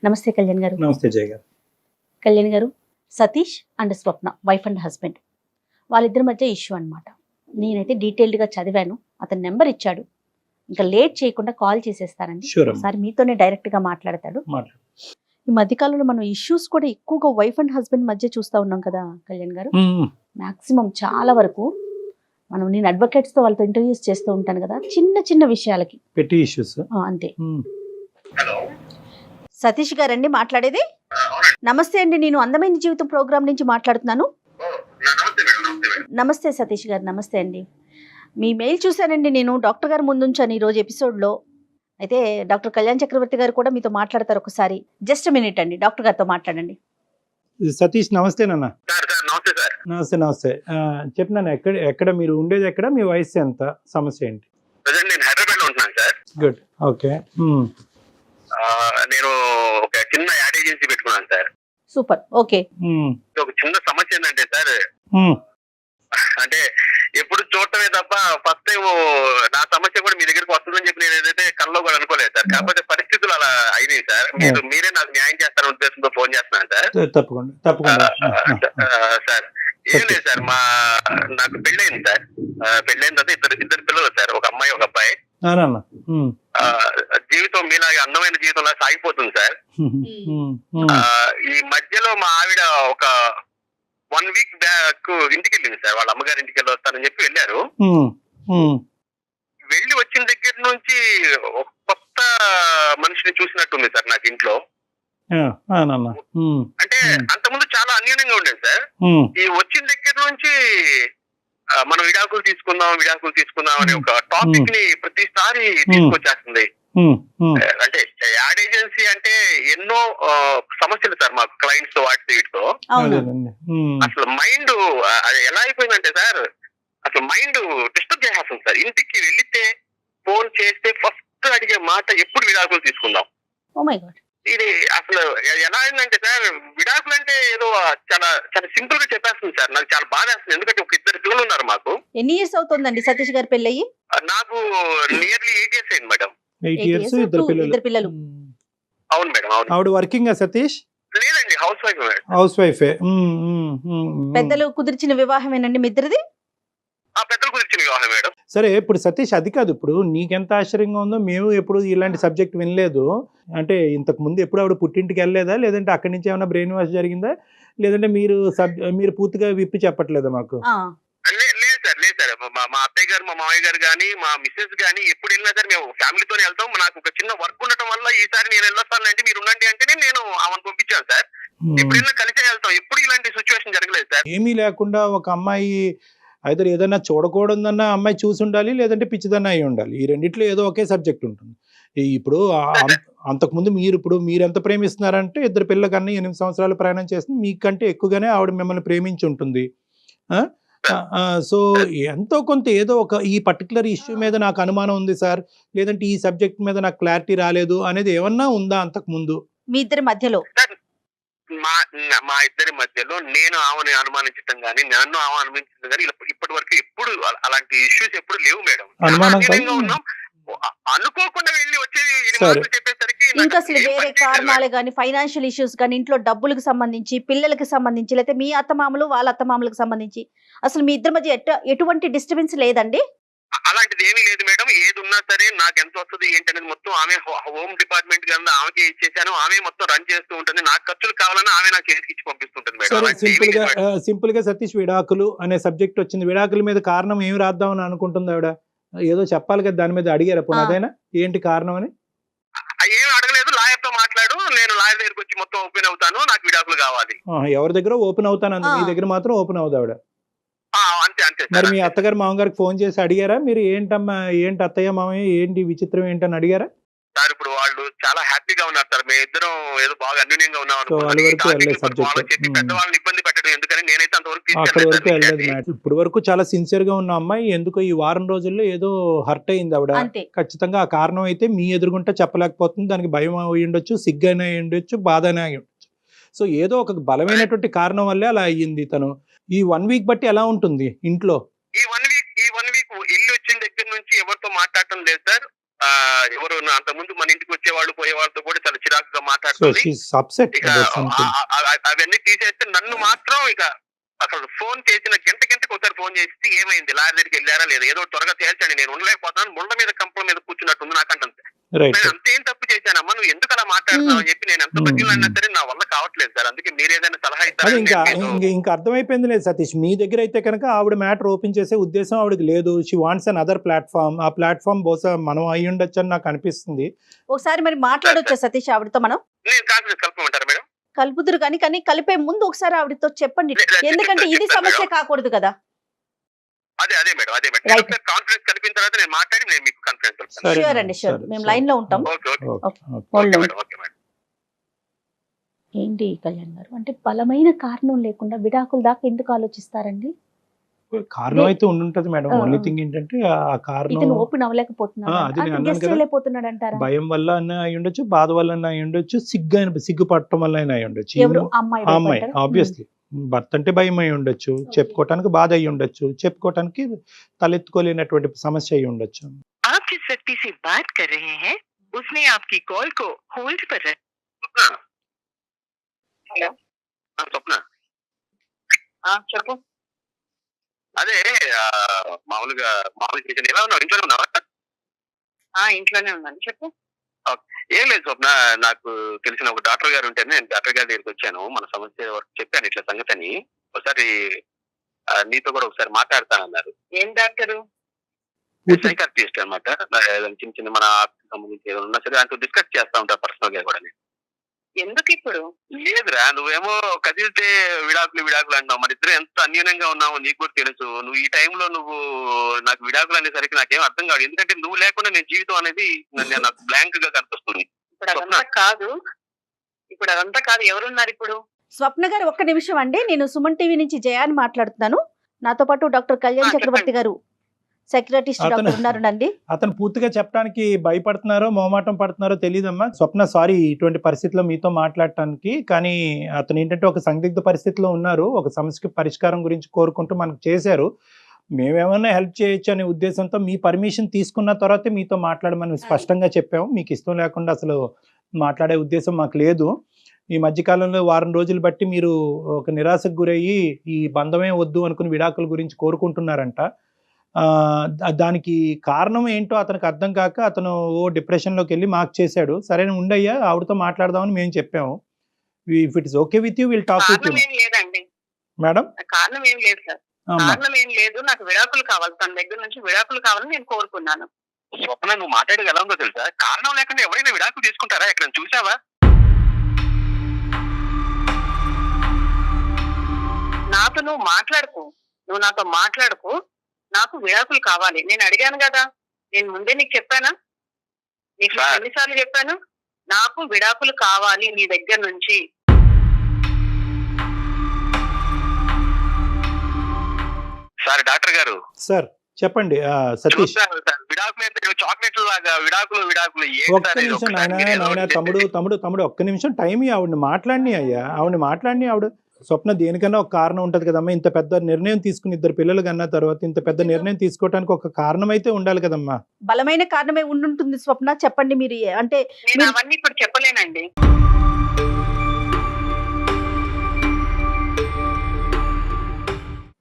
నమస్తే కళ్యాణ్ గారు. నమస్తే జయ గారు. కళ్యాణ్ గారు, Satish and Swapna wife and husband, వాళ్ళిద్దరి మధ్య ఇష్యూ అన్నమాట. నేనైతే డీటెయిల్డ్గా చదివాను, అతని నెంబర్ ఇచ్చాడు. ఇంకా లేట్ చేయకుండా కాల్ చేసేస్తానండి. ఒకసారి మీతోనే డైరెక్ట్గా మాట్లాడతాడు. ఈ మధ్యకాలంలో మనం ఇష్యూస్ కూడా ఎక్కువగా వైఫ్ అండ్ హస్బెండ్ మధ్య చూస్తూ ఉన్నాం కదా కళ్యాణ్ గారు. మాక్సిమం చాలా వరకు నేను అడ్వకేట్స్తో వాళ్ళతో ఇంటర్వ్యూస్ చేస్తూ ఉంటాను కదా, చిన్న చిన్న విషయాలకి పెట్టి ఇష్యూస్ అంతే. సతీష్ గారండి మాట్లాడేది? నమస్తే అండి, నేను అందమైన జీవితం ప్రోగ్రామ్ నుంచి మాట్లాడుతున్నాను. నమస్తే సతీష్ గారు. నమస్తే అండి. మీ మెయిల్ చూశానండి, నేను డాక్టర్ గారు ముందుంచాను ఈరోజు ఎపిసోడ్లో. అయితే డాక్టర్ కళ్యాణ్ చక్రవర్తి గారు కూడా మీతో మాట్లాడతారు. ఒకసారి జస్ట్ మినిట్ అండి, డాక్టర్ గారితో మాట్లాడండి. సతీష్ నమస్తే నాన్న. నమస్తే నమస్తే. చెప్పినాను, ఎక్కడ మీరు ఉండేది, ఎక్కడ మీ వయసు ఎంత, సమస్య ఏంటి? నేను హైదరాబాద్ లో ఉంటున్నాను సార్. Good, okay. నేను ఒక చిన్న యాడ్ ఏజెన్సీ పెట్టుకున్నాను సార్. Super, okay. ఒక చిన్న సమస్య ఏంటంటే సార్, అంటే ఎప్పుడు చూడటమే తప్ప ఫస్ట్ టైం నా సమస్య కూడా మీ దగ్గరికి వస్తుందని చెప్పి నేను ఏదైతే కల్లో కూడా అనుకోలేదు సార్. కాకపోతే పరిస్థితులు అలా అయినాయి సార్. మీరే నాకు న్యాయం చేస్తారనే ఉద్దేశంతో ఫోన్ చేస్తున్నాను సార్. తప్పకుండా తప్పకుండా సార్. ఏం లేదు సార్, నాకు పెళ్ళయింది సార్. పెళ్ళైన తర్వాత ఇద్దరు పిల్లలు సార్, ఒక అమ్మాయి ఒక అబ్బాయి. జీవితం మీలాగే అందమైన జీవితంలా సాగిపోతుంది సార్. ఈ మధ్యలో మా ఆవిడ ఒక 1 వీక్ బ్యాక్ ఇంటికి వెళ్ళింది సార్. వాళ్ళ అమ్మగారి ఇంటికి వెళ్ళి వస్తానని చెప్పి వెళ్ళారు. వెళ్ళి వచ్చిన దగ్గర నుంచి ఒక కొత్త మనిషిని చూసినట్టుంది సార్ నాకు ఇంట్లో. అంటే అంతకుముందు చాలా అన్యోన్యంగా ఉండేది సార్. ఈ వచ్చిన దగ్గర నుంచి మనం విడాకులు తీసుకుందాం అనే ఒక టాపిక్ ని ప్రతిసారి తీసుకొచ్చేస్తుంది. అంటే యాడ్ ఏజెన్సీ అంటే ఎన్నో సమస్యలు సార్ మాకు, క్లయింట్స్ తో వాటితో వీటితో. అసలు మైండ్ ఎలా అయిపోయిందంటే సార్, అసలు మైండ్ డిస్టర్బ్ చేసేస్తుంది సార్. ఇంటికి వెళితే ఫోన్ చేస్తే ఫస్ట్ అడిగే మాట ఎప్పుడు విడాకులు తీసుకుందాం. ఇది అసలు ఎలా అయిందంటే సార్, విడాకులు అంటే ఏదో చాలా చాలా సింపుల్ గా చెప్పేస్తుంది సార్. నాకు చాలా బాధ వేస్తుంది, ఎందుకంటే ఒక 2 పిల్లలు ఉన్నారు మాకు. ఎన్ని ఇయర్స్ అవుతుందండి సతీష్ గారి పెళ్ళయి? నాకు నియర్లీ 8 years అయింది మేడం. 8 years, ఇద్దరు పిల్లలు. అవును మేడం, అవును. ఆవిడ వర్కింగ్ సతీష్? లేదండి, హౌస్ వైఫ్. హౌస్ వైఫే. పెద్దలు కుదిర్చిన వివాహమేనండి మీ ఇద్దరిది? పెద్దలు కుదిర్చిన వివాహం మేడం. సరే, ఇప్పుడు సతీష్ అది కాదు, ఇప్పుడు నీకెంత ఆశ్చర్యంగా ఉందో, మేము ఎప్పుడు ఇలాంటి సబ్జెక్ట్ వినలేదు. అంటే ఇంతకు ముందు ఎప్పుడు ఆవిడ పుట్టింటికి వెళ్ళలేదా, లేదంటే అక్కడి నుంచి ఏమైనా బ్రెయిన్ వాష్ జరిగిందా, లేదంటే మీరు పూర్తిగా విప్పి చెప్పట్లేదా మాకు? లేదు సార్, మా అత్తయ్య గారు, మా మామయ్య గారు గానీ, మా మిస్సెస్ గానీ ఎప్పుడు వెళ్ళినా సార్ మేము ఫ్యామిలీతోనే వెళ్తాం. నాకు ఒక చిన్న వర్క్ ఉండటం వల్ల ఈసారి నేను వెళ్ళొస్తానంటే మీరు ఉండండి అంటేనే నేను ఆమెను పంపించాను సార్. ఎప్పుడైనా కలిసే వెళ్తాం, ఎప్పుడు ఇలాంటి సిచ్యువేషన్ జరగలేదు సార్. ఏమీ లేకుండా ఒక అమ్మాయి అయితే ఏదైనా చూడకూడదన్న అమ్మాయి చూసి ఉండాలి, లేదంటే పిచ్చిదన్న అయి ఉండాలి. ఈ రెండిట్లో ఏదో ఒకే సబ్జెక్ట్ ఉంటుంది. ఇప్పుడు అంతకుముందు మీరు ఎంత ప్రేమిస్తున్నారంటే, 2 పిల్లల కన్నా 8 సంవత్సరాలు ప్రయాణం చేస్తుంది, మీకంటే ఎక్కువగానే ఆవిడ మిమ్మల్ని ప్రేమించి ఉంటుంది. సో ఎంతో కొంత ఏదో ఒక ఈ పర్టికులర్ ఇష్యూ మీద నాకు అనుమానం ఉంది సార్, లేదంటే ఈ సబ్జెక్ట్ మీద నాకు క్లారిటీ రాలేదు అనేది ఏమన్నా ఉందా అంతకు ముందు మీ ఇద్దరి మధ్యలో? మా ఇద్దరి మధ్యలో నేను ఆమెను అనుమానించడం గానీ, నన్ను ఆమె అనుమానించడం గానీ ఇప్పటి వరకు ఎప్పుడు అలాంటి ఇష్యూస్ ఎప్పుడు లేవు మేడం. ఉన్నాం, అనుకోకుండా వెళ్ళి వచ్చేది చెప్పేసరికి ఇంకా అసలు వేరే కారణాలు గానీ, ఫైనాన్షియల్ ఇష్యూస్ గానీ, ఇంట్లో డబ్బులకు సంబంధించి, పిల్లలకి సంబంధించి, లేకపోతే మీ అత్తమామలు వాళ్ళ అత్తమామలకు సంబంధించి అసలు మీ ఇద్దరి మధ్య ఎటువంటి డిస్టర్బెన్స్ లేదండి? అలాంటిది ఏమీ లేదు మేడం. ఏది ఉన్నా సరే నాకు ఎంత వస్తుంది ఏంటనేది మొత్తం ఆమె, హోమ్ డిపార్ట్మెంట్ కింద ఆమెకి ఇచ్చేసాను. ఆమె మొత్తం రన్ చేస్తూ ఉంటుంది. నాకు ఖర్చులు కావాలన్నా ఆమె నాకు చేతికి ఇచ్చి పంపిస్తుంటుంది మేడం. సింపుల్ గా సతీష్, విడాకులు అనే సబ్జెక్ట్ వచ్చింది. విడాకుల మీద కారణం ఏమి రాద్దామని అనుకుంటుంది ఆవిడ? ఏదో చెప్పాలి కదా, దాని మీద అడిగారా పోనీ? అదేనా ఏంటి కారణం అని? ఏమి అడగలేదు. లాయర్ తో మాట్లాడు, నేను లాయర్ దగ్గరికి వచ్చి మొత్తం ఓపెన్ అవుతాను, నాకు విడాకులు కావాలి. ఎవరి దగ్గర ఓపెన్ అవుతాను అంది, మీ దగ్గర మాత్రం ఓపెన్ అవుతుంది ఆవిడ. అంతే. మరి మీ అత్తగారు మామగారికి ఫోన్ చేసి అడిగారా మీరు? ఏంటమ్మా, ఏంటి అత్తయ్య మామయ్య, ఏంటి విచిత్రం ఏంటని అడిగారా సార్? ఇప్పుడు వాళ్ళు చాలా హ్యాపీగా ఉన్నారు సార్. మేము ఇద్దరం ఏదో బాగా అన్యూన్యంగా ఉన్నాం. పెద్దవాళ్ళని ఇబ్బంది పెట్టడం ఎందుకని నేనైతే అంతవరకు ఇప్పుడు వరకు చాలా సిన్సియర్ గా ఉన్న అమ్మాయి ఎందుకో ఈ వారం రోజుల్లో ఏదో హర్ట్ అయింది ఆవిడ. ఖచ్చితంగా ఆ కారణం అయితే మీ ఎదురుగుంటే చెప్పలేకపోతుంది. దానికి భయం అయి ఉండొచ్చు, సిగ్గైనా అయి ఉండొచ్చు, బాధ అయినా అయి ఉండొచ్చు. సో ఏదో ఒక బలమైనటువంటి కారణం వల్లే అలా అయ్యింది. తను ఈ 1 వీక్ బట్టి ఎలా ఉంటుంది ఇంట్లో? ఈ వన్ వీక్ ఇల్లు వచ్చిన దగ్గర నుంచి ఎవరితో మాట్లాడటం లేదు సార్. ఎవరు అంత ముందు మన ఇంటికి వచ్చేవాళ్ళు పోయే వాళ్ళతో కూడా చాలా చిరాకుగా సో మాట్లాడుతుంది. షీస్ అప్సెట్ ఇక అవన్నీ తీసేస్తే నన్ను మాత్రం ఇక అసలు ఫోన్ చేసిన గంటకి ఒకసారి ఫోన్ చేసి ఏమైంది, లారీ దగ్గరికి వెళ్ళారా లేదా, ఏదో త్వరగా తేల్చండి, నేను ఉండలేకపోతున్నాను, ముళ్ళ మీద కంపల మీద కూర్చున్నట్టుంది నాకంటే. రైట్. నేను అంతేం తప్పు చేశానమ్మా, నువ్వు ఎందుకు అలా మాట్లాడుతున్నావు అని చెప్పి నేను ఎంత బతికినా సరే నా వల్ల కావట్లేదు సార్. అందుకే మీరు ఏదైనా సలహా అది ఇంకా ఇస్తారని ఇంకా అర్థమైపోయింది లేదు సతీష్, మీ దగ్గర అయితే కనుక ఆవిడ మ్యాటర్ ఓపెన్ చేసే ఉద్దేశం ఆవిడకి లేదు. She wants an other platform. ఆ ప్లాట్ఫామ్ బహుశా మనం అయి ఉండొచ్చు అని నాకు అనిపిస్తుంది. ఒకసారి మరి మాట్లాడొచ్చా సతీష్ ఆవిడతో? మనం నేను కాన్ఫిడెన్స్ కలుపుకుంటారా మేడం? కలుపుదురు కానీ కలిపే ముందు ఒకసారి ఆవిడతో చెప్పండి, ఎందుకంటే ఇది సమస్య కాకూడదు కదా. అదే మేడం Right. కాన్ఫిడెన్స్ కలిపిన తర్వాత నేను మాట్లాడి నేను మీకు కాన్ఫిడెన్స్ సరే షూర్ అండి, షూర్. సరే, మేము సరే. లైన్ లో ఉంటాం. Okay okay okay. Hold on. Madam okay madam. ఏంటి కళ్యాణ్ గారు, అంటే బలమైన కారణం లేకుండా విడాకుల దాకా ఎందుకు ఆలోచిస్తారండి? కారణం అయితే ఉండుంటది మేడం. ఆ. ఓన్లీ థింగ్ ఏంటంటే ఆ కారణం ఇతను ఓపెన్ అవ్వలేకపోతున్నాడు, అది నేను అన్నాను గెస్ట్ కదా. వెళ్ళిపోతున్నాడు అంటారా? భయం వల్ల అయినా అయి ఉండొచ్చు, బాధ వల్ల అయినా అయి ఉండొచ్చు, సిగ్గుపడటం వల్ల అయినా అయి ఉండొచ్చు. ఎవరు అమ్మాయి ఆ అమ్మాయి భయపడ్డారా? ఆబ్వియస్లీ భర్త అంటే భయం అయి ఉండొచ్చు, చెప్పుకోవటానికి బాధ అయి ఉండొచ్చు, చెప్పుకోవటానికి తలెత్తుకోలేనటువంటి సమస్య అయి ఉండొచ్చు. आप जिस व्यक्ति से बात कर रहे हैं उसने आपकी कॉल को होल्ड पर रखा। హలో స్వప్న, చెప్పు. అదే మామూలుగా చేసాను. ఎలా ఉన్నావు? ఇంట్లోనే ఉన్నావా? ఇంట్లోనే ఉన్నాను, చెప్పు. ఏం లేదు స్వప్న, నాకు తెలిసిన ఒక డాక్టర్ గారు ఉంటేనే నేను డాక్టర్ గారి దగ్గరికి వచ్చాను. మన సమస్య వరకు చెప్పాను ఇట్లా సంగతి అని. ఒకసారి నీతో కూడా ఒకసారి మాట్లాడతానన్నారు. ఏం డాక్టరు? సైకాట్రిస్ట్ అనమాట. చిన్న చిన్న మన సంబంధించి ఏదైనా ఉన్నా సరే ఆయనతో డిస్కస్ చేస్తా ఉంటా పర్సనల్ గా కూడా. ఎందుకు ఇప్పుడు? లేదురా, నువ్వేమో కదిలితే విడాకులు అంటావు. మన ఇద్దరు ఎంత అన్యూనంగా ఉన్నావో నీకు కూడా తెలుసు. నువ్వు ఈ టైంలో నువ్వు నాకు విడాకులు అనేసరికి నాకేం అర్థం కాదు. ఎందుకంటే నువ్వు లేకుండా నేను జీవితం అనేది నాకు బ్లాంక్ గా కనిపిస్తుంది. ఇప్పుడు అదంతా కాదు. ఎవరున్నారు ఇప్పుడు? స్వప్న గారు ఒక్క నిమిషం అండి, నేను సుమన్ టీవీ నుంచి జయాని మాట్లాడుతున్నాను. నాతో పాటు డాక్టర్ కళ్యాణ్ చక్రవర్తి గారు, సైకియాట్రిస్ట్ డాక్టర్ ఉన్నారండి. అతను పూర్తిగా చెప్పడానికి భయపడుతున్నారో మొహమాటం పడుతున్నారో తెలియదమ్మా. స్వప్న సారీ ఇటువంటి పరిస్థితిలో మీతో మాట్లాడటానికి. కానీ అతను ఏంటంటే ఒక సందిగ్ధ పరిస్థితిలో ఉన్నారు. ఒక సమస్యకి పరిష్కారం గురించి కోరుకుంటూ మనకు చేశారు. మేమేమన్నా హెల్ప్ చేయొచ్చు అనే ఉద్దేశంతో మీ పర్మిషన్ తీసుకున్న తర్వాతే మీతో మాట్లాడమని స్పష్టంగా చెప్పాము. మీకు ఇష్టం లేకుండా అసలు మాట్లాడే ఉద్దేశం మాకు లేదు. ఈ మధ్యకాలంలో వారం రోజులు బట్టి మీరు ఒక నిరాశకు గురయ్యి ఈ బంధమే వద్దు అనుకుని విడాకుల గురించి కోరుకుంటున్నారంట. దానికి కారణం ఏంటో అతనికి అర్థం కాక అతను డిప్రెషన్లోకి వెళ్ళి మాకు చేశాడు. సరే ఉండయ్యా, ఆవిడతో మాట్లాడదామని మేము చెప్పాము. If it is okay with you will talk with you. లేదండి మేడం, కారణం ఏం లేదు సార్. కారణం ఏం లేదు. నాకు విడాకులు కావాలి, తన దగ్గర నుంచి విడాకులు కావాలని నేను కోరుకున్నాను. స్వప్న, నువ్వు మాట్లాడేది ఎలా ఉందో తెలుసా? కారణం లేకుండా ఎవరైనా విడాకులు తీసుకుంటారా? ఎక్కడ చూసావా? నువ్వు నాతో మాట్లాడుకు. నాకు విడాకులు కావాలి. నేను అడిగాను కదా, నేను ముందే నీకు చెప్పానా? నీకు ఎన్నిసార్లు చెప్పాను? నాకు విడాకులు కావాలి నీ దగ్గర నుంచి. సార్ డాక్టర్ గారు, సార్ చెప్పండి. సతీష్, విడాకులు చాక్లెట్లు లాగా విడాకులు ఒక్క నిమిషం నాయన తమ్ముడు ఒక్క నిమిషం టైం ఆవిడని మాట్లాడిని అయ్యా. ఆవిడ స్వప్న దేనికన్నా ఒక కారణం ఉంటది కదమ్మా. ఇంత పెద్ద నిర్ణయం తీసుకుని ఇద్దరు పిల్లలు కన్నా తర్వాత ఇంత పెద్ద నిర్ణయం తీసుకోవడానికి ఒక కారణం అయితే ఉండాలి కదమ్మా. బలమైన కారణమే ఉండుంటుంది స్వప్న, చెప్పండి మీరు. అంటే నేను అవన్నీ ఇప్పుడు చెప్పలేనండి.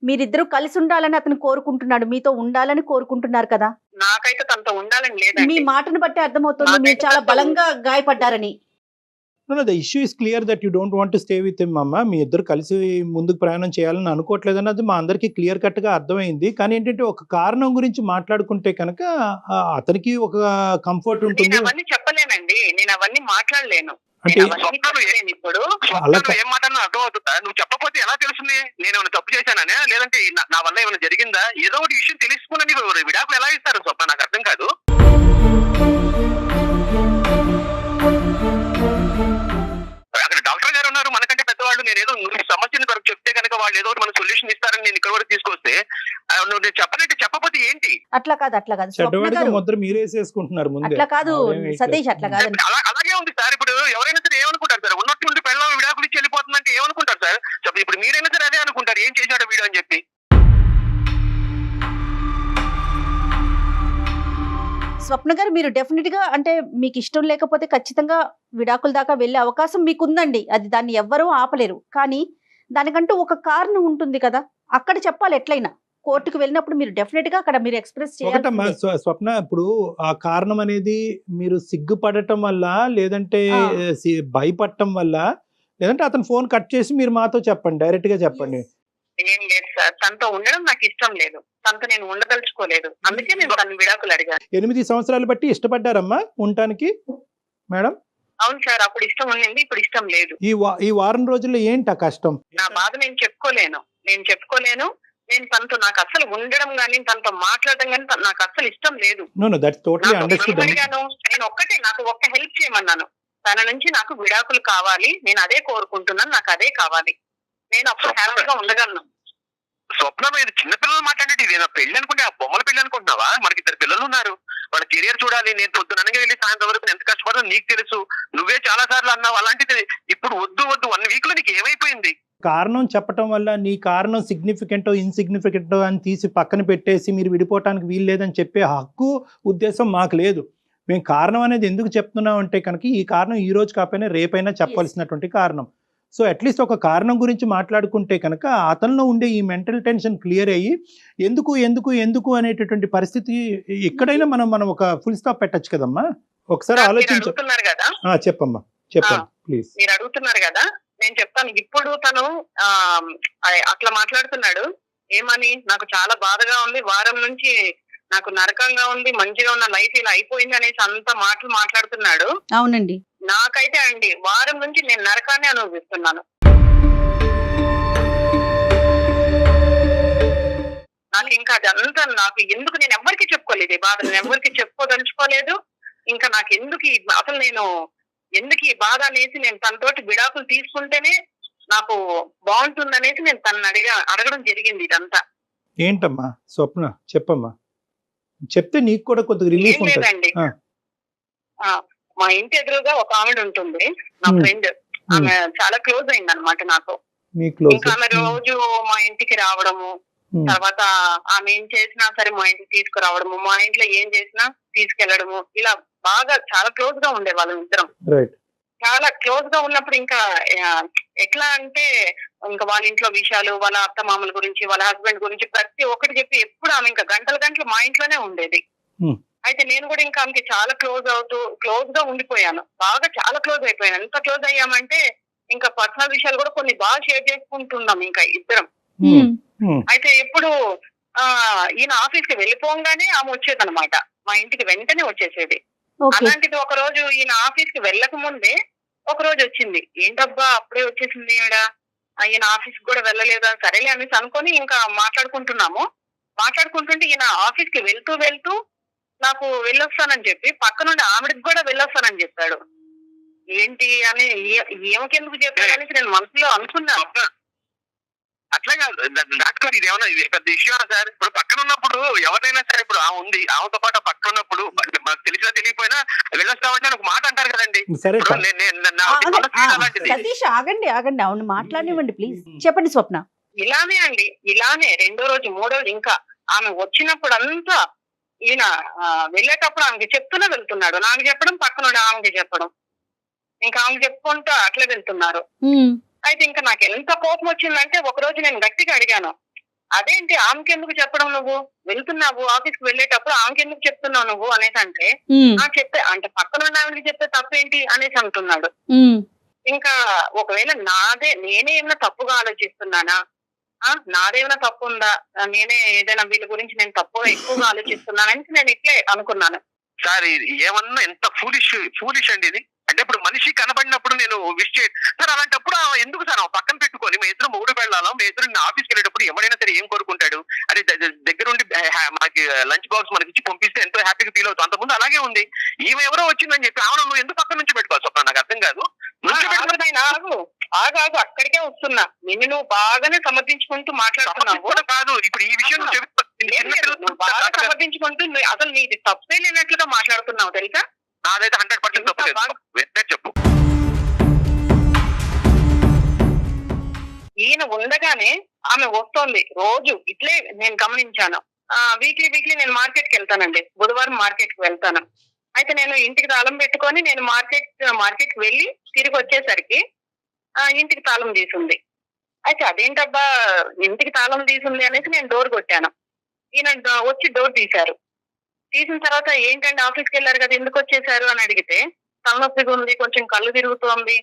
మీరిద్దరూ కలిసి ఉండాలని అతను కోరుకుంటున్నాడు, మీతో ఉండాలని కోరుకుంటున్నారు కదా. నాకైతే తనతో ఉండాలని లేదండి. మీ మాటను బట్టి అర్థమవుతుంది మీరు చాలా బలంగా గాయపడ్డారని. The issue is clear that you don't want to stay with him అమ్మ. మీ ఇద్దరు కలిసి ముందుకు ప్రయాణం చేయాలని అనుకోవట్లేదు అన్నది మా అందరికీ క్లియర్ కట్ గా అర్థమైంది. కానీ ఏంటంటే ఒక కారణం గురించి మాట్లాడుకుంటే కనుక అతనికి ఒక కంఫర్ట్ ఉంటుంది. అవన్నీ చెప్పలేనండి, నేను అవన్నీ మాట్లాడలేను. అంటే ఇప్పుడు ఏం మాట్లాడినా అర్థం అవుతుందా? నువ్వు చెప్పకపోతే ఎలా తెలుస్తుంది నేను ఏమైనా తప్పు చేశాననే, లేదంటే నా వల్ల ఏమైనా జరిగిందా? ఏదో ఒకటి విషయం తెలుసుకుని విడాకులు ఎలా ఇస్తారు స్వప్న? నాకు అర్థం కాదు. అక్కడ డాక్టర్ గారు ఉన్నారు, మనకంటే పెద్దవాళ్ళు. నేను ఏదో సమస్యను కొరకు చెప్తే కనుక వాళ్ళు ఏదో ఒకటి మన సొల్యూషన్ ఇస్తారని నేను ఇక్కడ వరకు తీసుకొస్తే నువ్వు చెప్పనంటే చెప్పకపోతే ఏంటి? అట్లా కాదు స్వప్న గారు, ముద్ర మీరేసేసుకుంటున్నారు ముందే. అట్లా కాదు సతీష్, అట్లా కాదు. అలాగే ఉంది సార్. ఇప్పుడు ఎవరైనా సరే ఏమనుకుంటారు సార్? ఉన్నట్టుండి పెళ్ళం విడాకులు ఇచ్చి వెళ్ళిపోతుందంటే ఏమనుకుంటారు సార్? ఇప్పుడు మీరైనా సరే అదే అనుకుంటారు, ఏం చేశాడో వీడు అని చెప్పి. స్వప్న గారు మీరు డెఫినెట్ గా అంటే మీకు ఇష్టం లేకపోతే ఖచ్చితంగా విడాకుల దాకా వెళ్ళే అవకాశం మీకు ఉందండి. అది దాన్ని ఎవ్వరూ ఆపలేరు. కానీ దానికంటూ ఒక కారణం ఉంటుంది కదా, అక్కడ చెప్పాలి. ఎట్లయినా కోర్టుకు వెళ్ళినప్పుడు మీరు డెఫినెట్ గా అక్కడ మీరు ఎక్స్ప్రెస్ ఒకటమ్మా చేయాలి. స్వప్న, ఇప్పుడు ఆ కారణం అనేది మీరు సిగ్గుపడటం వల్ల, లేదంటే భయపడటం వల్ల, లేదంటే అతను ఫోన్ కట్ చేసి మీరు మాతో చెప్పండి, డైరెక్ట్ గా చెప్పండి. ఏం లేదు సార్, తనతో ఉండడం నాకు ఇష్టం లేదు, తనతో నేను ఉండదలుచుకోలేదు, అందుకే నేను తన విడాకులు అడిగాను. 8 సంవత్సరాలు బట్టి ఇష్టపడ్డారమ్మా ఉండటానికి మేడం? అవును సార్, అప్పుడు ఇష్టం ఉండింది, ఇప్పుడు ఇష్టం లేదు. ఈ వారం రోజుల్లో ఏంటి ఆ కష్టం? నా బాధ నేను చెప్పుకోలేను. నేను తనతో నాకు అసలు ఉండడం గానీ, తనతో మాట్లాడడం గానీ నాకు అసలు ఇష్టం లేదు. No that's totally understood. నేను నాకు ఒక్క హెల్ప్ చేయమన్నాను, తన నుంచి నాకు విడాకులు కావాలి, నేను అదే కోరుకుంటున్నాను, నాకు అదే కావాలి, నేను అప్పుడు హ్యాపీగా ఉండగలను. స్వప్న ఇది చిన్నపిల్లలు మాట్లాడేది, ఇదేనా పెళ్లి అనుకుంటే ఆ బొమ్మల పెళ్లి అనుకుంటున్నావా? మనకి 2 పిల్లలు ఉన్నారు, వాళ్ళ కెరియర్ చూడాలి. నేను పొద్దుననగా వెళ్ళి సాయంత్రం వరకు ఎంత కష్టపడో నీకు తెలుసు, నువ్వే చాలా సార్లు అన్నావు. అలాంటిది ఇప్పుడు వద్దు 1 వీక్ లో నీకు ఏమైపోయింది? కారణం చెప్పటం వల్ల నీ కారణం సిగ్నిఫికెంటో ఇన్సిగ్నిఫికెంటో అని తీసి పక్కన పెట్టేసి మీరు విడిపోవటానికి వీలు లేదని చెప్పే హక్కు ఉద్దేశం మాకు లేదు. మేము కారణం అనేది ఎందుకు చెప్తున్నాం అంటే కనుక ఈ కారణం ఈ రోజు కాకపోయినా రేపైనా చెప్పాల్సినటువంటి కారణం. సో అట్లీస్ట్ ఒక కారణం గురించి మాట్లాడుకుంటే కనుక అతనిలో ఉండే ఈ మెంటల్ టెన్షన్ క్లియర్ అయ్యి ఎందుకు ఎందుకు ఎందుకు అనేటటువంటి పరిస్థితి ఎక్కడైనా మనం ఒక ఫుల్ స్టాప్ పెట్టచ్చు కదమ్మా. ఒకసారి ఆలోచించు. కదా, చెప్పమ్మా, చెప్పండి ప్లీజ్. మీరు అడుగుతున్నారు కదా, నేను చెప్తాను. ఇప్పుడు తను అట్లా మాట్లాడుతున్నాడు ఏమని, నాకు చాలా బాధగా ఉంది, వారం నుంచి నాకు నరకంగా ఉంది, మంచిగా ఉన్న లైఫ్ ఇలా అయిపోయింది అనేసి అంత మాటలు మాట్లాడుతున్నాడు. అవునండి, నాకైతే అండి వారం నుంచి నేను నరకాన్ని అనుభవిస్తున్నాను. నాకు ఇంకా అదంతా నాకు ఎందుకు, నేను ఎవరికి చెప్పుకోలేదు ఈ బాధ, నేను ఎవరికి చెప్పుకోదలుచుకోలేదు. ఇంకా నాకు ఎందుకు అసలు నేను ఎందుకు ఈ బాధ అనేసి నేను తనతోటి విడాకులు తీసుకుంటేనే నాకు బాగుంటుందనేసి నేను తనని అడగడం జరిగింది. ఇదంతా ఏంటమ్మా స్వప్న, చెప్పమ్మా, చెప్తే నీకు కూడా కొద్దిగా రిలీఫ్ ఉంటుంది. లేదండి, మా ఇంటి ఎదురుగా ఒక ఆవిడ ఉంటుంది, నా ఫ్రెండ్. ఆమె చాలా క్లోజ్ అయింది అనమాట నాకు. ఇంకా ఆమె రోజు మా ఇంటికి రావడము, తర్వాత ఆమె ఏం చేసినా సరే మా ఇంటికి తీసుకురావడము, మా ఇంట్లో ఏం చేసినా తీసుకెళ్లడము, ఇలా బాగా చాలా క్లోజ్ గా ఉండే వాళ్ళం ఇద్దరం. చాలా క్లోజ్ గా ఉన్నప్పుడు ఇంకా ఎట్లా అంటే ఇంకా వాళ్ళ ఇంట్లో విషయాలు, వాళ్ళ అత్త మామల గురించి, వాళ్ళ హస్బెండ్ గురించి ప్రతి ఒక్కటి చెప్పి ఎప్పుడు ఆమె ఇంకా గంటలు మా ఇంట్లోనే ఉండేది. అయితే నేను కూడా ఇంకా ఆమెకి చాలా క్లోజ్ గా ఉండిపోయాను, బాగా చాలా క్లోజ్ అయిపోయాను. ఎంత క్లోజ్ అయ్యామంటే ఇంకా పర్సనల్ విషయాలు కూడా కొన్ని బాగా షేర్ చేసుకుంటున్నాం ఇంకా ఇద్దరం. అయితే ఎప్పుడు ఈయన ఆఫీస్ కి వెళ్ళిపోగానే ఆమె వచ్చేది అనమాట, మా ఇంటికి వెంటనే వచ్చేసేది. అలాంటిది ఒక రోజు ఈయన ఆఫీస్ కి వెళ్ళక ముందే ఒక రోజు వచ్చింది. ఏంటబ్బా అప్పుడే వచ్చేసింది ఈవిడ, ఈయన ఆఫీస్ కూడా వెళ్ళలేదా, సరేలే అనేసి అనుకొని ఇంకా మాట్లాడుకుంటుంటే ఈయన ఆఫీస్ కి వెళ్తూ నాకు వెళ్ళొస్తానని చెప్పి పక్క నుండి ఆవిడకి కూడా వెళ్ళొస్తానని చెప్పాడు. ఏంటి అని ఏమకెందుకు చెప్పాడు అనేసి నేను మనసులో అనుకున్నాను. అట్లా కాదు డాక్టర్ గారు, ఇది ఏమన్నా పెద్ద ఇష్యూ సార్? ఇప్పుడు పక్కన ఉన్నప్పుడు ఎవరైనా సరే, ఇప్పుడు ఉంది ఆమెతో పాటు పక్కన ఉన్నప్పుడు మాకు తెలిసినా తెలియపోయినా వెళ్ళొస్తామంటే ఒక మాట అంటారు కదండి. సతీష్ ఆగండి, అవును మాట్లాడివ్వండి ప్లీజ్, చెప్పండి స్వప్న. ఇలానే 2వ రోజు 3వ రోజు ఇంకా ఆమె వచ్చినప్పుడు అంతా ఈయన వెళ్ళేటప్పుడు ఆమెకి చెప్తూనే వెళ్తున్నాడు, నాకు చెప్పడం, పక్కన ఆమెకి చెప్పడం, ఇంకా ఆమెకి చెప్పుకుంటూ అట్లా వెళ్తున్నారు. అయితే ఇంకా నాకు ఎంత కోపం వచ్చిందంటే ఒక రోజు నేను గట్టిగా అడిగాను, అదేంటి ఆమెకి ఎందుకు చెప్పడం, నువ్వు వెళ్తున్నావు ఆఫీస్ కి వెళ్ళేటప్పుడు ఆమెకి ఎందుకు చెప్తున్నావు నువ్వు అనేసి అంటే, చెప్పే అంటే పక్కన ఉన్న ఆమెకి చెప్తే తప్పేంటి అనేసి అంటున్నాడు. ఇంకా ఒకవేళ నేనే ఏమైనా తప్పుగా ఆలోచిస్తున్నానా, నాదేమైనా తప్పు ఉందా, నేనే ఏదైనా వీళ్ళ గురించి నేను తప్పుగా ఎక్కువగా ఆలోచిస్తున్నానని నేను ఇట్లే అనుకున్నాను. సార్ ఏమన్నా ఎంత ఫూలిష్ అండి ఇది. అంటే ఇప్పుడు మనిషి కనబడినప్పుడు నేను విష్ చేయ సార్, అలాంటప్పుడు ఎందుకు సార్ పక్కన పెట్టుకొని మీ ఇద్దరు మూడు వెళ్ళాలో, మీ ఇద్దరు ఆఫీస్కి వెళ్ళేటప్పుడు ఎవరైనా సరే ఏం కోరుకుంటాడు, అది దగ్గరుండి మనకి లంచ్ బాక్స్ మనకి ఇచ్చి పంపిస్తే ఎంతో హ్యాపీగా ఫీల్ అవుతాం. అంతకుముందు అలాగే ఉంది. ఈమె ఎవరో వచ్చిందని చెప్పి ఆమె నువ్వు ఎందుకు పక్కన నుంచి పెట్టుకోవాలి స్వప్న, నాకు అర్థం కాదు. ఆగు అక్కడికే వస్తున్నా, నిన్ను నువ్వు బాగానే సమర్థించుకుంటూ మాట్లాడుతున్నావు కాదు. ఇప్పుడు ఈ విషయం బాగా సమర్థించుకుంటూ అసలు నీది తప్పే లేనట్లుగా మాట్లాడుతున్నావు తెలుసా. నాదైతే 100% తప్పలేదు, చెప్పు. ఈయన ఉండగానే ఆమె వస్తోంది రోజు ఇట్లే నేను గమనించాను. వీక్లీ నేను మార్కెట్ కి వెళ్తానండి. బుధవారం మార్కెట్ కి వెళ్తాను. అయితే నేను ఇంటికి తాళం పెట్టుకొని నేను మార్కెట్ కి వెళ్ళి తిరిగి వచ్చేసరికి ఇంటికి తాళం తీసుంది. అయితే అదేంటబ్బా ఇంటికి తాళం తీసుంది అనేసి నేను డోర్ కొట్టాను. ఈయన వచ్చి డోర్ తీశారు. తీసిన తర్వాత ఏంటంటే ఆఫీస్కి వెళ్ళారు కదా, ఎందుకు వచ్చేసారు అని అడిగితే, తలనొప్పిగా ఉంది, కొంచెం కళ్ళు తిరుగుతోంది,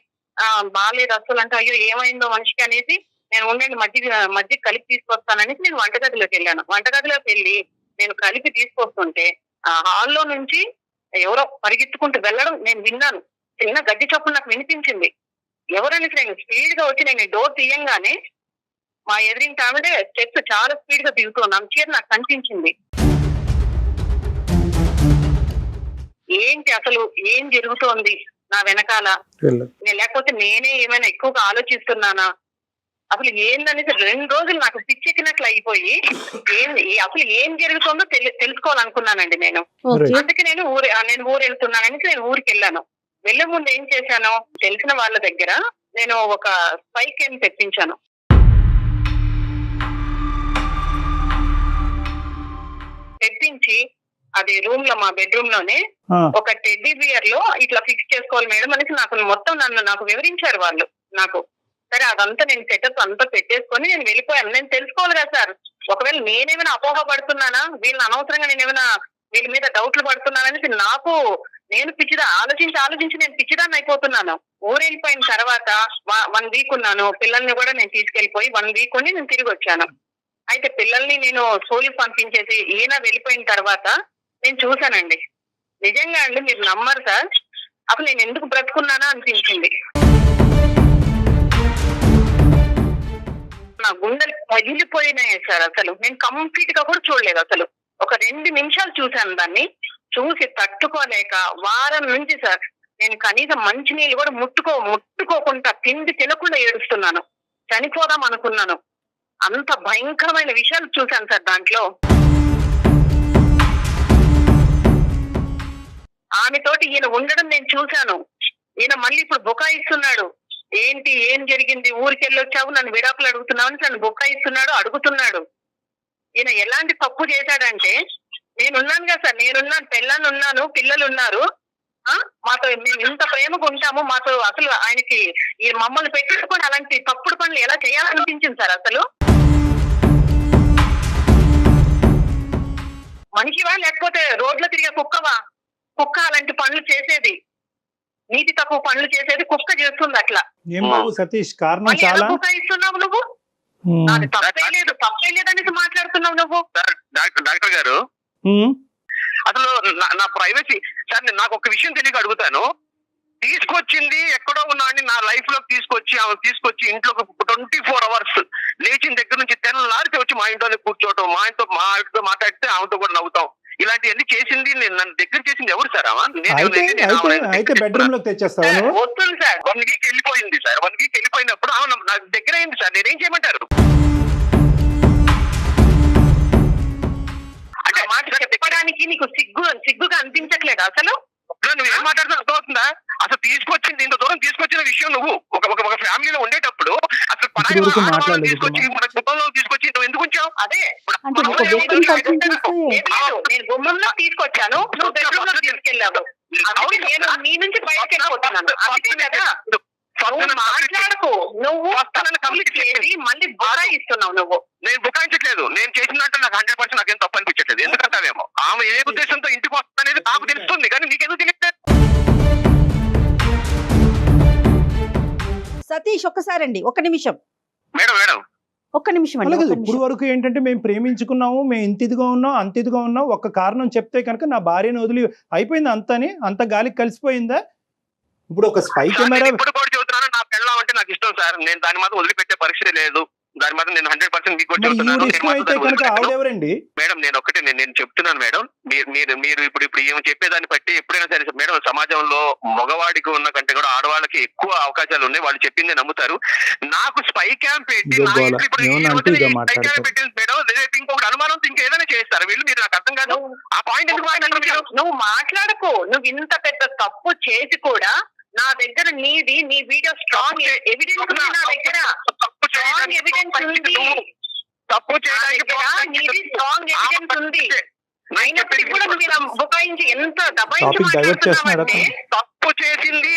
బాగాలేదు అసలు అంటే, అయ్యో ఏమైందో మనిషికి అనేసి నేను ఉండండి మజ్జిగ కలిపి తీసుకొస్తాననేసి నేను వంటగదిలోకి వెళ్ళాను. వంటగదిలోకి వెళ్ళి నేను కలిపి తీసుకొస్తుంటే హాల్లో నుంచి ఎవరో పరిగెత్తుకుంటూ వెళ్ళడం నేను విన్నాను. చిన్న గడ్డి చప్పుడు నాకు వినిపించింది. ఎవరనేసి నేను స్పీడ్ గా వచ్చి నేను డోర్ తీయంగానే మా ఎదురింటి ఆవిడే స్టెప్స్ చాలా స్పీడ్ గా దిగుతున్నాను. చీర నాకు కనిపించింది. ఏంటి అసలు ఏం జరుగుతోంది నా వెనకాల, లేకపోతే నేనే ఏమైనా ఎక్కువగా ఆలోచిస్తున్నానా, అసలు ఏందనేసి 2 రోజులు నాకు పిచ్చెక్కినట్లు అయిపోయి అసలు ఏం జరుగుతుందో తెలుసుకోవాలనుకున్నానండి నేను. అందుకే నేను ఊరు వెళ్తున్నాననేసి నేను ఊరికి వెళ్ళాను. వెళ్లే ముందు ఏం చేశాను, తెలిసిన వాళ్ళ దగ్గర నేను ఒక స్పై క్యామ్ తెప్పించాను. తెప్పించి అది మా బెడ్రూమ్ లోనే ఒక టెడ్డీ బియర్ లో ఇట్లా ఫిక్స్ చేసుకోవాలి మేడం అనేసి నాకు వివరించారు వాళ్ళు నాకు. సరే అదంతా నేను సెటప్ అంతా పెట్టేసుకొని నేను వెళ్ళిపోయాను. నేను తెలుసుకోవాలి కదా సార్, ఒకవేళ నేనేమైనా అపోహ పడుతున్నానా, వీళ్ళని అనవసరంగా నేనేమైనా వీళ్ళ మీద డౌట్లు పడుతున్నాననేసి నేను ఆలోచించి నేను పిచ్చిదాన్ని అయిపోతున్నాను. ఊరు వెళ్ళిపోయిన తర్వాత 1 వీక్ ఉన్నాను. పిల్లల్ని కూడా నేను తీసుకెళ్లిపోయి 1 వీక్ ఉండి నేను తిరిగి వచ్చాను. అయితే పిల్లల్ని నేను స్కూల్కి పంపించేసి ఈయన వెళ్ళిపోయిన తర్వాత నేను చూశానండి. నిజంగా అండి మీరు నమ్మరు సార్, అసలు నేను ఎందుకు బ్రతుకున్నానా అనిపించింది. నా గుండెలు పగిలిపోయినాయి సార్. అసలు నేను కంప్లీట్ గా కూడా చూడలేదు. అసలు ఒక 2 నిమిషాలు చూశాను. దాన్ని చూసి తట్టుకోలేక వారం నుంచి సార్ నేను కనీసం మంచినీళ్ళు కూడా ముట్టుకోకుండా తిండి తినకుండా ఏడుస్తున్నాను. చనిపోదాం అనుకున్నాను. అంత భయంకరమైన విషయాలు చూశాను సార్ దాంట్లో. ఆమెతోటి ఈయన ఉండడం నేను చూశాను. ఈయన మళ్ళీ ఇప్పుడు బుకాయిస్తున్నాడు. ఏంటి ఏం జరిగింది, ఊరికి వెళ్ళొచ్చావు, నన్ను విడాకులు అడుగుతున్నావు అని నన్ను బుకాయిస్తున్నాడు, అడుగుతున్నాడు. ఈయన ఎలాంటి తప్పు చేశాడంటే, నేనున్నాను కదా సార్, నేనున్నాను, పెళ్ళాన్ని ఉన్నాను, పిల్లలు ఉన్నారు, మాతో మేము ఇంత ప్రేమగా ఉంటాము, మాతో అసలు ఆయనకి ఈ మమ్మల్ని పెట్టుకొని అలాంటి తప్పుడు పనులు ఎలా చేయాలనిపించింది సార్. అసలు మనిషివా లేకపోతే రోడ్లో తిరిగే కుక్క అలాంటి పనులు చేసేది, నీతి తక్కువ పనులు చేసేది కుక్క చేస్తుంది అట్లా. సతీష్ కారణం చాలా ఇస్తున్నావు నువ్వు, నాకు తప్పే లేదనేసి మాట్లాడుతున్నావు నువ్వు. డాక్టర్ గారు అసలు నా ప్రైవసీ సార్, నాకు ఒక విషయం తెలియక అడుగుతాను. తీసుకొచ్చింది ఎక్కడో ఉన్నాడని నా లైఫ్ లోకి తీసుకొచ్చి ఇంట్లో 24 hours లేచిన దగ్గర నుంచి తెల్లారితే వచ్చి మా ఇంట్లోనే కూర్చోవటం, మా ఆవిడతో మాట్లాడితే ఆమెతో కూడా నవ్వుతాం, ఇలాంటివన్నీ చేసింది నన్ను దగ్గర చేసింది ఎవరు సార్? అయితే బెడ్రూమ్ లో తెచ్చేస్తాను. వస్తుంది సార్. 1 వీక్ వెళ్ళిపోయింది సార్. 1 వీక్ వెళ్ళిపోయినప్పుడు నాకు దగ్గర అయింది సార్. నేనేం చేయమంటారు? అంటే మాట చెప్పడానికి నీకు సిగ్గుగా అనిపించట్లేదు అసలు? నువ్వు ఏం మాట్లాడుతున్నా అర్థమవుతుందా? అసలు తీసుకొచ్చింది ఇంత దూరం తీసుకొచ్చిన విషయం నువ్వు ఒక ఫ్యామిలీలో ఉండేటప్పుడు అసలు తీసుకొచ్చి మన కుటుంబంలో తీసుకొచ్చి నువ్వు ఎందుకు వచ్చావు? అదే నేను గుమ్మంలో తీసుకొచ్చాను, నువ్వు బెడ్రూమ్ లో తీసుకెళ్ళావు. నేను నీ నుంచి బయటకు వెళ్ళిపోతున్నాను. అంతే కదా, మాట్లాడకు. నువ్వు కంప్లీట్ చేసి మళ్ళీ బుకాయిస్తున్నావు. నువ్వు నేను బుకాయించట్లేదు. నేను చేసినట్టు నాకు 100% నాకేం తప్పు అనిపించట్లేదు. ఎందుకంటావేమో ఆమె ఏ ఉద్దేశంతో ఇంటికి వస్తుందనేది నాకు తెలుస్తుంది, కానీ నీకెందుకు తెలియట్లేదు? సతీష్ ఒక్కసారండి, ఒక్క నిమిషం మేడం ఒక్క నిమిషం అండి. ఇప్పుడు వరకు ఏంటంటే మేము ప్రేమించుకున్నాము, మేము ఇంత ఇదిగా ఉన్నాం, అంత ఇదిగా ఉన్నాం, ఒక్క కారణం చెప్తే కనుక నా భార్యను వదిలి అయిపోయింది అంత గాలికి కలిసిపోయిందా? ఇప్పుడు ఒక స్పై కెమెరా ఇప్పుడు కూడా చెబుతున్నాను, నా పెళ్ళం అంటే నాకు ఇష్టం సార్. నేను దాని మాత్రం వదిలిపెట్టే పరిస్థితి లేదు. దాని మాత్రం నేను 100% మీకు కూడా చెబుతున్నాను. మేడం నేను ఒకటే నేను చెప్తున్నాను మేడం, మీరు ఇప్పుడు ఏమో చెప్పేదాన్ని బట్టి ఎప్పుడైనా సరే మేడం, సమాజంలో మగవాడికి ఉన్న కంటే కూడా ఆడవాళ్ళకి ఎక్కువ అవకాశాలు ఉన్నాయి. వాళ్ళు చెప్పిందే నమ్ముతారు. నాకు స్పై క్యాంప్ పెట్టి పెట్టింది మేడం, రేపు ఇంకొకటి అనుమానం ఇంకా ఏదైనా చేస్తారు వీళ్ళు. మీరు నాకు అర్థం కాదు ఆ పాయింట్ ఎందుకు మాట్లాడరు? నువ్వు మాట్లాడకు. నువ్వు ఇంత పెద్ద తప్పు చేసి కూడా నా దగ్గర నీ వీడియో స్ట్రాంగ్ ఎవిడెన్స్ ఉంది. నా దగ్గర స్ట్రాంగ్ ఎవిడెన్స్ ఉంది. తప్పు చేయడానికి స్ట్రాంగ్ ఎవిడెన్స్ ఉంది. అయినప్పటికీ కూడా మీరు బుకాయించి ఎంత దబాయించి టాపిక్ డైవర్ట్ చేస్తున్నాడు మాట్లాడుతున్నారంటే తప్పు చేసింది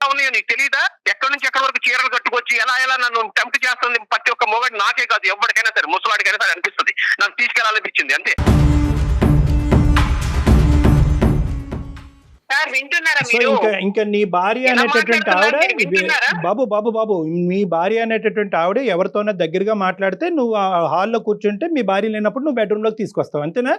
ఉన్నాయో నీకు తెలీదా? ఎక్కడి నుంచి ఎక్కడి వరకు చీరలు కట్టుకొచ్చి ఎలా నన్ను టెంప్ట్ చేస్తుంది ప్రతి ఒక్క మొగడు, నాకే కాదు ఎవరికైనా సరే, ముసలాడికైనా సరే అనిపిస్తుంది, నన్ను తీసుకెళ్లాలనిపించింది అంతే. సార్ వింటున్నారా సో మీరు? ఇంకా నీ భార్య ఎలా అనేటటువంటి ఆవిడ మాట్లాడుతున్నారు మీరు వింటున్నారా? బాబు మీ భార్య అనేటటువంటి ఆవిడ ఎవరితోనో దగ్గరగా మాట్లాడితే నువ్వు ఆ హాల్లో కూర్చుంటే మీ భార్య లేనప్పుడు నువ్వు బెడ్రూమ్ లోకి తీసుకొస్తావు అంతేనా?